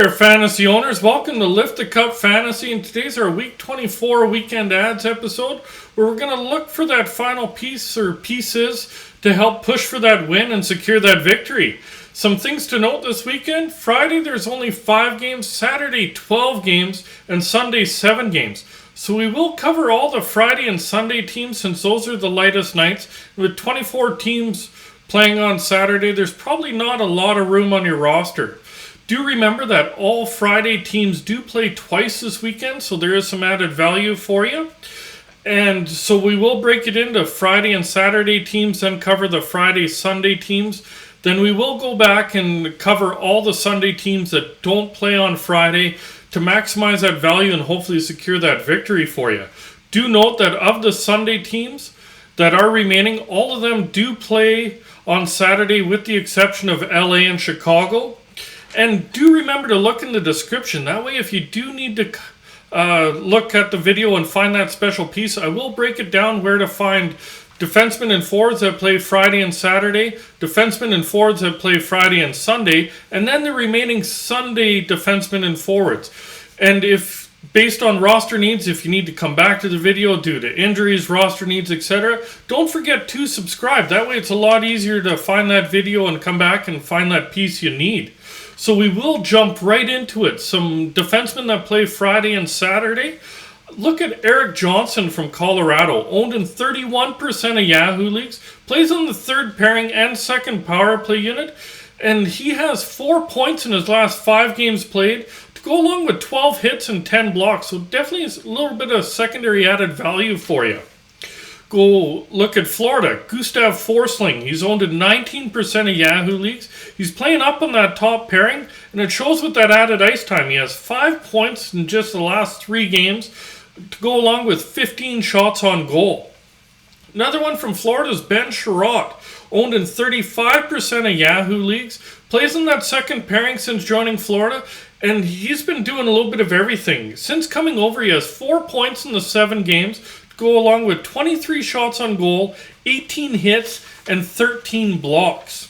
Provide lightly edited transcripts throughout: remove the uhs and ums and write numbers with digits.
there, fantasy owners. Welcome to Lift the Cup Fantasy, and today's our Week 24 Weekend Ads episode, where we're going to look for that final piece or pieces to help push for that win and secure that victory. Some things to note this weekend: Friday there's only 5 games, Saturday 12 games, and Sunday 7 games. So we will cover all the Friday and Sunday teams since those are the lightest nights. With 24 teams playing on Saturday, there's probably not a lot of room on your roster. Do remember that all Friday teams do play twice this weekend, so there is some added value for you. And so we will break it into Friday and Saturday teams, then cover the Friday, Sunday teams. Then we will go back and cover all the Sunday teams that don't play on Friday to maximize that value and hopefully secure that victory for you. Do note that of the Sunday teams that are remaining, all of them do play on Saturday with the exception of LA and Chicago. And do remember to look in the description. That way, if you do need to look at the video and find that special piece, I will break it down where to find defensemen and forwards that play Friday and Saturday, defensemen and forwards that play Friday and Sunday, and then the remaining Sunday defensemen and forwards. And if, based on roster needs, if you need to come back to the video due to injuries, roster needs, etc., don't forget to subscribe. That way it's a lot easier to find that video and come back and find that piece you need. So we will jump right into it. Some defensemen that play Friday and Saturday. Look at Eric Johnson from Colorado, owned in 31% of Yahoo leagues, plays on the third pairing and second power play unit, and he has 4 points in his last 5 games played to go along with 12 hits and 10 blocks. So definitely a little bit of secondary added value for you. Go look at Florida. Gustav Forsling. He's owned in 19% of Yahoo leagues. He's playing up on that top pairing, and it shows with that added ice time. He has 5 points in just the last 3 games to go along with 15 shots on goal. Another one from Florida is Ben Sherratt. Owned in 35% of Yahoo leagues. Plays in that second pairing since joining Florida, and he's been doing a little bit of everything. Since coming over, he has 4 points in the 7 games, go along with 23 shots on goal, 18 hits, and 13 blocks.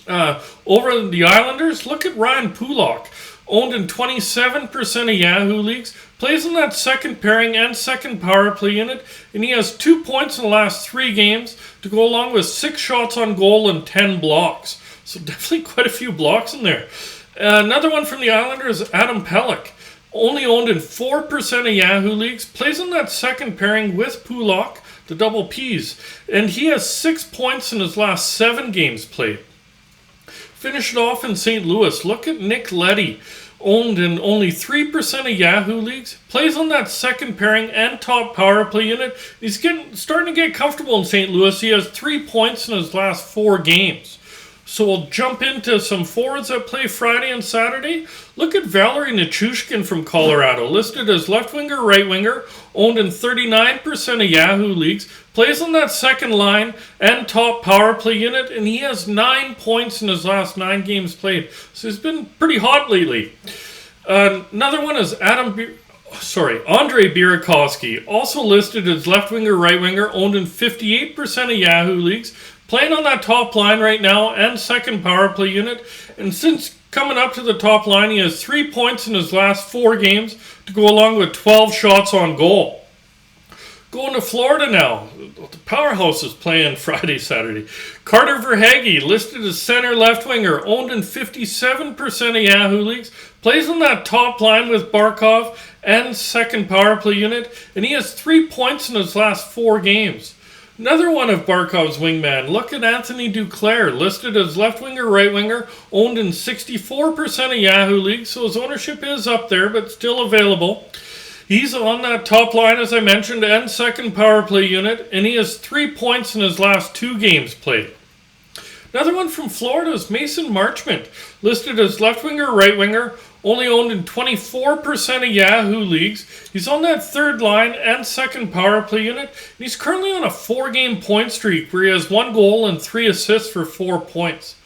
Over in the Islanders, look at Ryan Pulock. Owned in 27% of Yahoo leagues, plays in that second pairing and second power play unit, and he has 2 points in the last 3 games to go along with 6 shots on goal and 10 blocks. So definitely quite a few blocks in there. Another one from the Islanders is Adam Pelech. Only owned in 4% of Yahoo leagues, plays in that second pairing with Pulock, the double Ps, and he has 6 points in his last 7 games played. Finish it off in St. Louis. Look at Nick Leddy, owned in only 3% of Yahoo leagues, plays on that second pairing and top power play unit. He's starting to get comfortable in St. Louis. He has 3 points in his last 4 games. So we'll jump into some forwards that play Friday and Saturday. Look at Valerie Nichushkin from Colorado, listed as left winger, right winger, owned in 39% of Yahoo leagues, plays on that second line and top power play unit, and he has 9 points in his last 9 games played. So he's been pretty hot lately. Another one is Andrei Burakovsky, also listed as left winger, right winger, owned in 58% of Yahoo leagues, playing on that top line right now and second power play unit. And since coming up to the top line, he has 3 points in his last 4 games to go along with 12 shots on goal. Going to Florida now. The powerhouse is playing Friday, Saturday. Carter Verhaeghe, listed as center left winger, owned in 57% of Yahoo leagues, plays on that top line with Barkov and second power play unit, and he has 3 points in his last 4 games. Another one of Barkov's wingman, look at Anthony Duclair, listed as left winger, right winger, owned in 64% of Yahoo leagues, so his ownership is up there, but still available. He's on that top line, as I mentioned, and second power play unit, and he has 3 points in his last 2 games played. Another one from Florida is Mason Marchment, listed as left winger, right winger, only owned in 24% of Yahoo leagues. He's on that third line and second power play unit, and he's currently on a 4-game point streak where he has 1 goal and 3 assists for 4 points.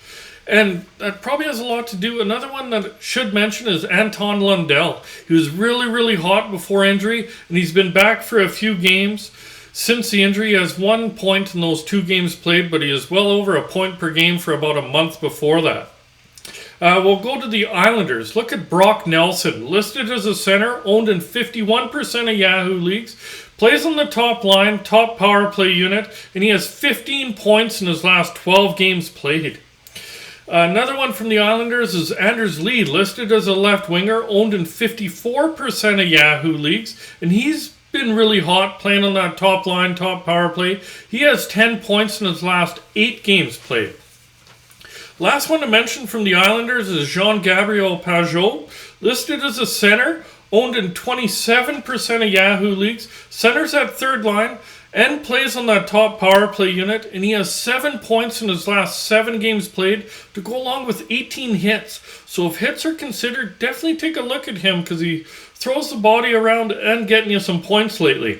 And that probably has a lot to do. Another one that I should mention is Anton Lundell. He was really, really hot before injury, and he's been back for a few games. Since the injury, he has 1 point in those 2 games played, but he is well over a point per game for about a month before that. We'll go to the Islanders. Look at Brock Nelson, listed as a center, owned in 51% of Yahoo leagues. Plays on the top line, top power play unit, and he has 15 points in his last 12 games played. Another one from the Islanders is Anders Lee, listed as a left winger, owned in 54% of Yahoo leagues, and he's been really hot playing on that top line, top power play. He has 10 points in his last 8 games played. Last one to mention from the Islanders is Jean-Gabriel Pageau, listed as a center, owned in 27% of Yahoo leagues, centers at third line, and plays on that top power play unit, and he has 7 points in his last 7 games played to go along with 18 hits. So if hits are considered, definitely take a look at him because he throws the body around and getting you some points lately.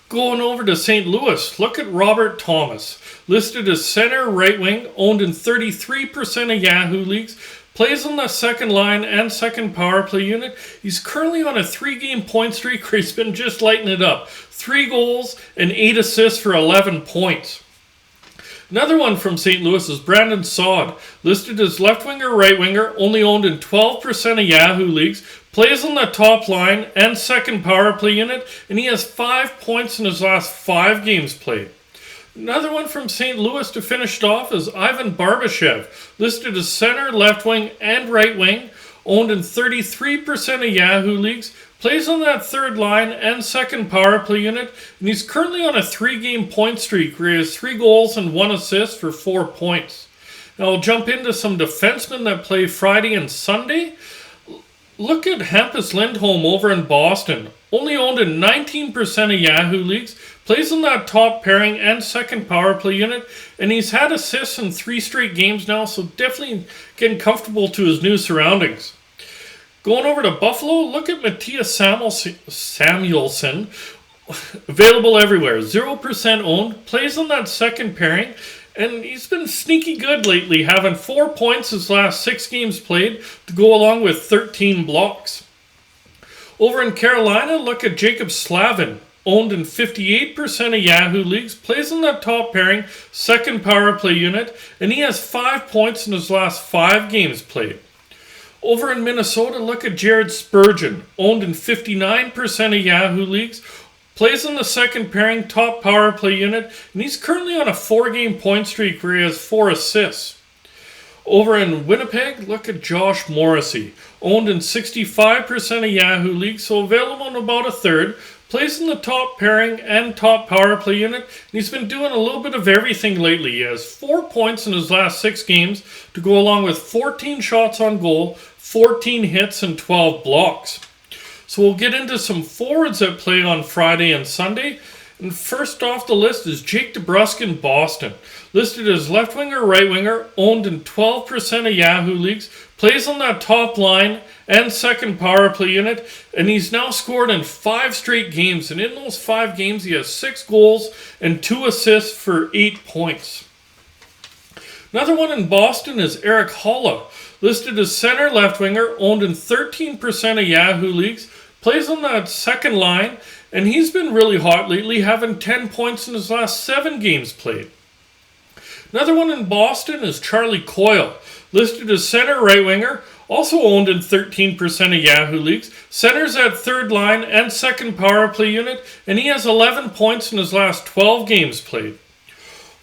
Going over to St. Louis, look at Robert Thomas, listed as center right wing, owned in 33% of Yahoo leagues, plays on the second line and second power play unit. He's currently on a 3-game point streak where he's been just lighting it up. 3 goals and 8 assists for 11 points. Another one from St. Louis is Brandon Saad, listed as left winger, right winger, only owned in 12% of Yahoo leagues, plays on the top line and second power play unit, and he has 5 points in his last 5 games played. Another one from St. Louis to finish it off is Ivan Barbashev, listed as center, left wing, and right wing, owned in 33% of Yahoo leagues, plays on that third line and second power play unit, and he's currently on a 3-game point streak where he has 3 goals and 1 assist for 4 points. Now I'll jump into some defensemen that play Friday and Sunday. Look at Hampus Lindholm over in Boston, only owned in 19% of Yahoo leagues, plays on that top pairing and second power play unit, and he's had assists in 3 straight games now, so definitely getting comfortable to his new surroundings. Going over to Buffalo, look at Matthias Samuelsson, available everywhere, 0% owned, plays on that second pairing, and he's been sneaky good lately, having 4 points his last 6 games played to go along with 13 blocks. Over in Carolina, look at Jacob Slavin, owned in 58% of Yahoo leagues, plays in that top pairing, second power play unit, and he has 5 points in his last 5 games played. Over in Minnesota, look at Jared Spurgeon, owned in 59% of Yahoo leagues, plays in the second pairing, top power play unit, and he's currently on a 4-game point streak where he has 4 assists. Over in Winnipeg, look at Josh Morrissey, owned in 65% of Yahoo leagues, so available in about a third, plays in the top pairing and top power play unit, and he's been doing a little bit of everything lately. He has 4 points in his last 6 games to go along with 14 shots on goal, 14 hits, and 12 blocks. So we'll get into some forwards that play on Friday and Sunday. And first off the list is Jake DeBrusk in Boston, listed as left winger, right winger, owned in 12% of Yahoo leagues, plays on that top line and second power play unit, and he's now scored in 5 straight games, and in those 5 games he has 6 goals and 2 assists for 8 points. Another one in Boston is Eric Holla, listed as center left winger, owned in 13% of Yahoo leagues, plays on that second line, and he's been really hot lately, having 10 points in his last 7 games played. Another one in Boston is Charlie Coyle, listed as center right winger, also owned in 13% of Yahoo leagues, centers at third line and second power play unit, and he has 11 points in his last 12 games played.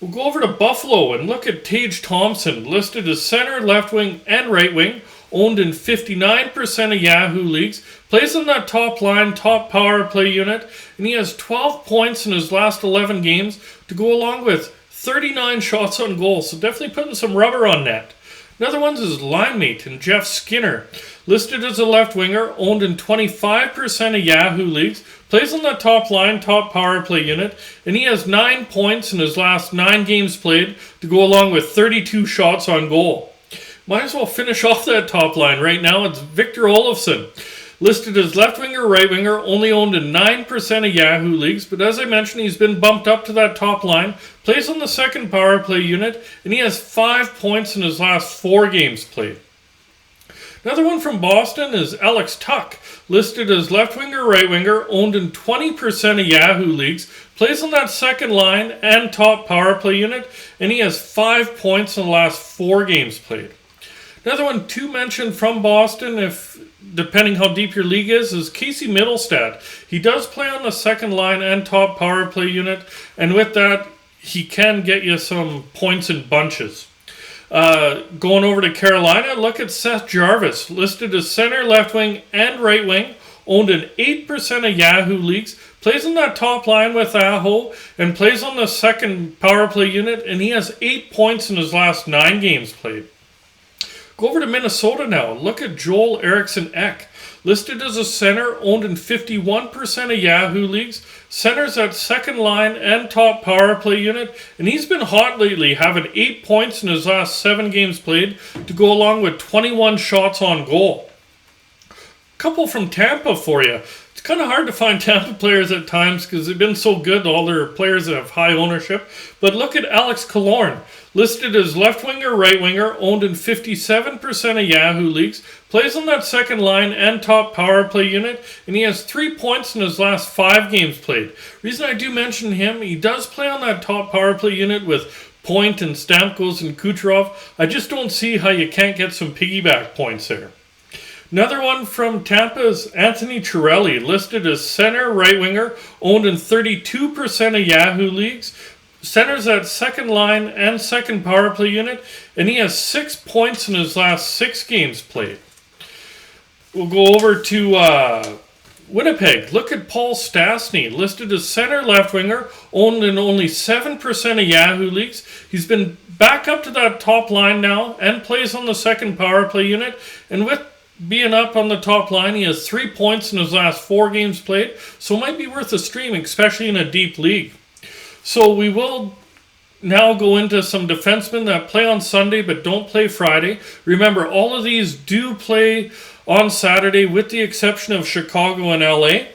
We'll go over to Buffalo and look at Tage Thompson, listed as center, left wing, and right wing, owned in 59% of Yahoo leagues, plays on that top line, top power play unit, and he has 12 points in his last 11 games to go along with 39 shots on goal, so definitely putting some rubber on net. Another one is line mate and Jeff Skinner, listed as a left winger, owned in 25% of Yahoo leagues, plays on the top line, top power play unit, and he has 9 points in his last 9 games played to go along with 32 shots on goal. Might as well finish off that top line right now. It's Victor Olofsson, listed as left winger, right winger, only owned in 9% of Yahoo leagues, but as I mentioned, he's been bumped up to that top line, plays on the second power play unit, and he has 5 points in his last 4 games played. Another one from Boston is Alex Tuck, listed as left winger, right winger, owned in 20% of Yahoo leagues, plays on that second line and top power play unit, and he has 5 points in the last 4 games played. Another one to mention from Boston, if depending how deep your league is Casey Middlestad. He does play on the second line and top power play unit, and with that, he can get you some points in bunches. Going over to Carolina, look at Seth Jarvis, listed as center, left wing, and right wing, owned in 8% of Yahoo leagues, plays on that top line with Aho, and plays on the second power play unit, and he has 8 points in his last 9 games played. Go over to Minnesota now. Look at Joel Eriksson Ek, listed as a center, owned in 51% of Yahoo leagues, centers at second line and top power play unit, and he's been hot lately, having 8 points in his last 7 games played to go along with 21 shots on goal. Couple from Tampa for you. It's kind of hard to find Tampa players at times because they've been so good. All their players have high ownership. But look at Alex Killorn, listed as left winger, right winger, owned in 57% of Yahoo leagues, plays on that second line and top power play unit, and he has 3 points in his last 5 games played. Reason I do mention him, he does play on that top power play unit with Point and Stamkos and Kucherov. I just don't see how you can't get some piggyback points there. Another one from Tampa is Anthony Cirelli, listed as center, right winger, owned in 32% of Yahoo leagues, centers at second line and second power play unit, and he has 6 points in his last 6 games played. We'll go over to Winnipeg. Look at Paul Stastny, listed as center, left winger, owned in only 7% of Yahoo leagues. He's been back up to that top line now and plays on the second power play unit, and with being up on the top line, he has 3 points in his last 4 games played, so it might be worth a stream, especially in a deep league. So we will now go into some defensemen that play on Sunday but don't play Friday. Remember, all of these do play on Saturday with the exception of Chicago and LA.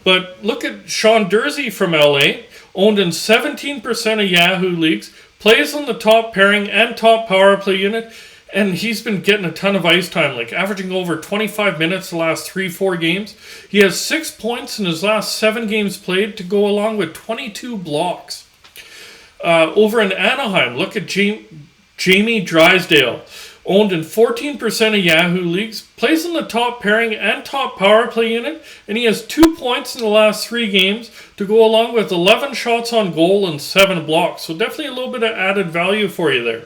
But look at Sean Dursey from LA, owned in 17% of Yahoo leagues, plays on the top pairing and top power play unit, and he's been getting a ton of ice time, like averaging over 25 minutes the last 3-4 games. He has 6 points in his last 7 games played to go along with 22 blocks. Over in Anaheim, look at Jamie Drysdale, owned in 14% of Yahoo leagues, plays in the top pairing and top power play unit, and he has 2 points in the last 3 games to go along with 11 shots on goal and 7 blocks. So definitely a little bit of added value for you there.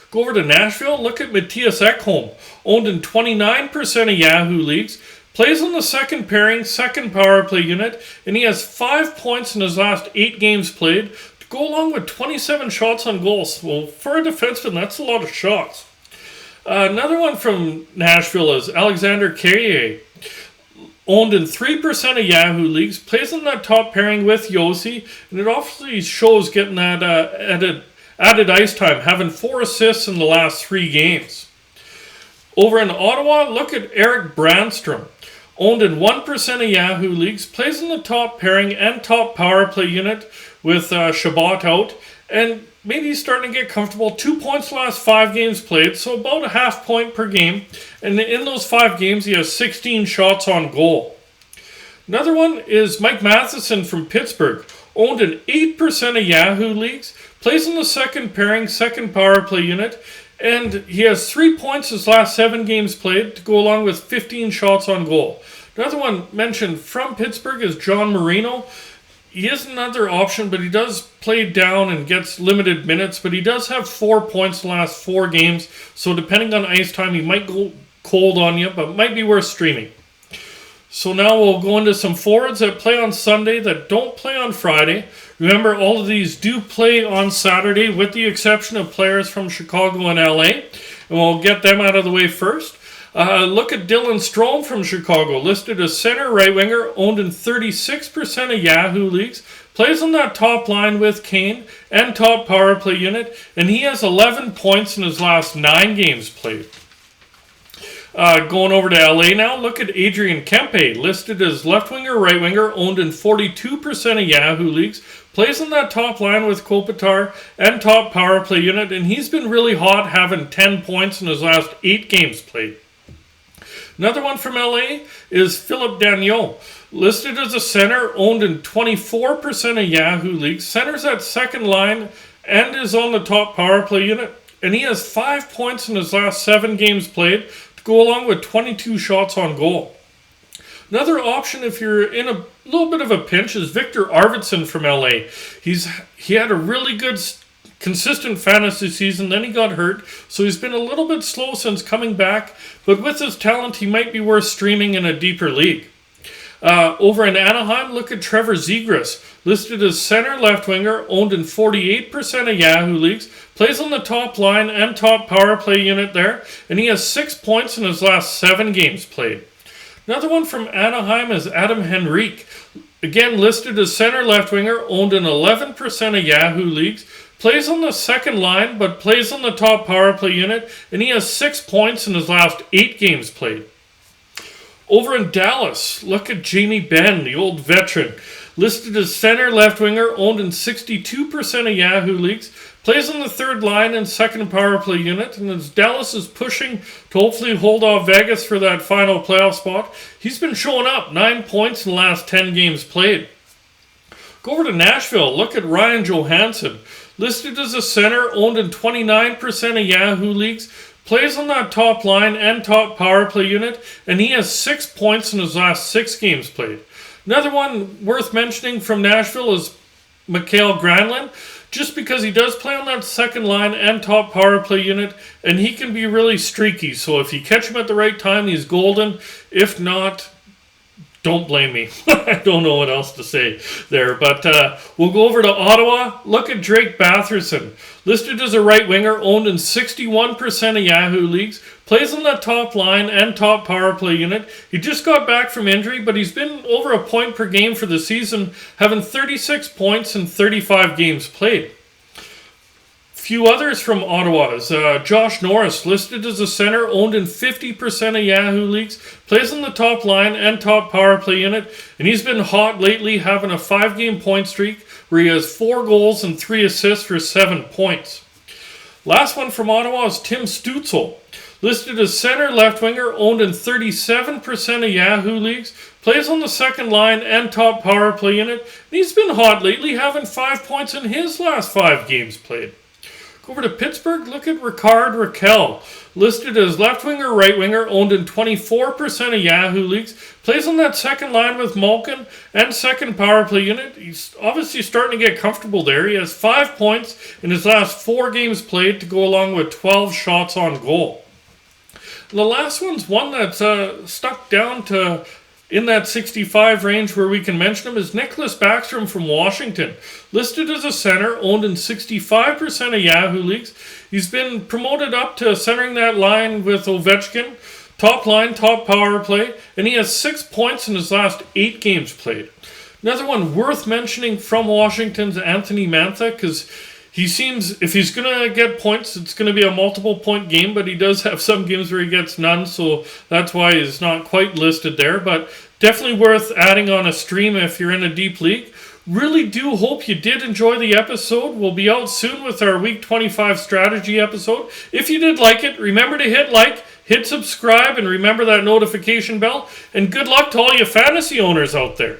Go over to Nashville, look at Matthias Ekholm, owned in 29% of Yahoo leagues, plays on the second pairing, second power play unit, and he has 5 points in his last 8 games played to go along with 27 shots on goal. So for a defenseman, that's a lot of shots. Another one from Nashville is Alexander Carrier, owned in 3% of Yahoo leagues, plays on that top pairing with Yossi, and it obviously shows getting that added ice time, having 4 assists in the last 3 games. Over in Ottawa, look at Eric Brandstrom, owned in 1% of Yahoo leagues, plays in the top pairing and top power play unit with Shabbat out, and maybe he's starting to get comfortable. 2 points the last 5 games played, so about a half point per game, and in those 5 games he has 16 shots on goal. Another one is Mike Matheson from Pittsburgh, owned in 8% of Yahoo leagues, plays in the second pairing, second power play unit, and he has 3 points his last 7 games played to go along with 15 shots on goal. Another one mentioned from Pittsburgh is John Marino. He is another option, but he does play down and gets limited minutes, but he does have 4 points the last 4 games, so depending on ice time, he might go cold on you, but might be worth streaming. So now we'll go into some forwards that play on Sunday that don't play on Friday. Remember, all of these do play on Saturday with the exception of players from Chicago and LA. And we'll get them out of the way first. Look at Dylan Strome from Chicago, listed as center, right winger, owned in 36% of Yahoo leagues. Plays on that top line with Kane and top power play unit. And he has 11 points in his last 9 games played. Going over to LA now, look at Adrian Kempe, listed as left winger, right winger, owned in 42% of Yahoo leagues, plays on that top line with Kopitar and top power play unit, and he's been really hot, having 10 points in his last 8 games played. Another one from LA is Philip Dagneau, listed as a center, owned in 24% of Yahoo leagues, centers at second line, and is on the top power play unit. and he has 5 points in his last 7 games played to go along with 22 shots on goal. Another option if you're in a little bit of a pinch is Victor Arvidsson from LA. He had a really good consistent fantasy season, then he got hurt, so he's been a little bit slow since coming back, but with his talent he might be worth streaming in a deeper league. Over in Anaheim, look at Trevor Zegras, listed as center left winger, owned in 48% of Yahoo leagues, plays on the top line and top power play unit there, and he has 6 points in his last 7 games played. Another one from Anaheim is Adam Henrique, again listed as center left winger, owned in 11% of Yahoo leagues, plays on the second line but plays on the top power play unit, and he has 6 points in his last 8 games played. Over in Dallas, look at Jamie Benn, the old veteran, listed as center left winger, owned in 62% of Yahoo leagues, plays on the third line and second power play unit, and as Dallas is pushing to hopefully hold off Vegas for that final playoff spot, he's been showing up, 9 points in the last 10 games played. Go over to Nashville, look at Ryan Johansson, listed as a center, owned in 29% of Yahoo leagues, plays on that top line and top power play unit, and he has 6 points in his last 6 games played. Another one worth mentioning from Nashville is Mikael Granlund, just because he does play on that second line and top power play unit, and he can be really streaky. So if you catch him at the right time, he's golden. If not, don't blame me. I don't know what else to say there. But we'll go over to Ottawa. Look at Drake Batherson. Listed as a right winger, owned in 61% of Yahoo leagues. Plays on the top line and top power play unit. He just got back from injury, but he's been over a point per game for the season, having 36 points in 35 games played. Few others from Ottawa is Josh Norris, listed as a center, owned in 50% of Yahoo leagues, plays on the top line and top power play unit, and he's been hot lately, having a 5-game point streak where he has 4 goals and 3 assists for 7 points. Last one from Ottawa is Tim Stützle, listed as center left winger, owned in 37% of Yahoo leagues, plays on the second line and top power play unit, and he's been hot lately, having 5 points in his last 5 games played. Over to Pittsburgh, look at Rickard Rakell, listed as left winger, right winger, owned in 24% of Yahoo leagues, plays on that second line with Malkin and second power play unit. He's obviously starting to get comfortable there. He has 5 points in his last 4 games played to go along with 12 shots on goal. The last one's one that's stuck down to in that 65 range where we can mention him is Nicholas Backstrom from Washington. Listed as a center, owned in 65% of Yahoo leagues. He's been promoted up to centering that line with Ovechkin. Top line, top power play. And he has 6 points in his last 8 games played. Another one worth mentioning from Washington's Anthony Mantha, because he seems, if he's going to get points, it's going to be a multiple point game, but he does have some games where he gets none, so that's why he's not quite listed there. But definitely worth adding on a stream if you're in a deep league. Really do hope you did enjoy the episode. We'll be out soon with our Week 25 strategy episode. If you did like it, remember to hit like, hit subscribe, and remember that notification bell. And good luck to all you fantasy owners out there.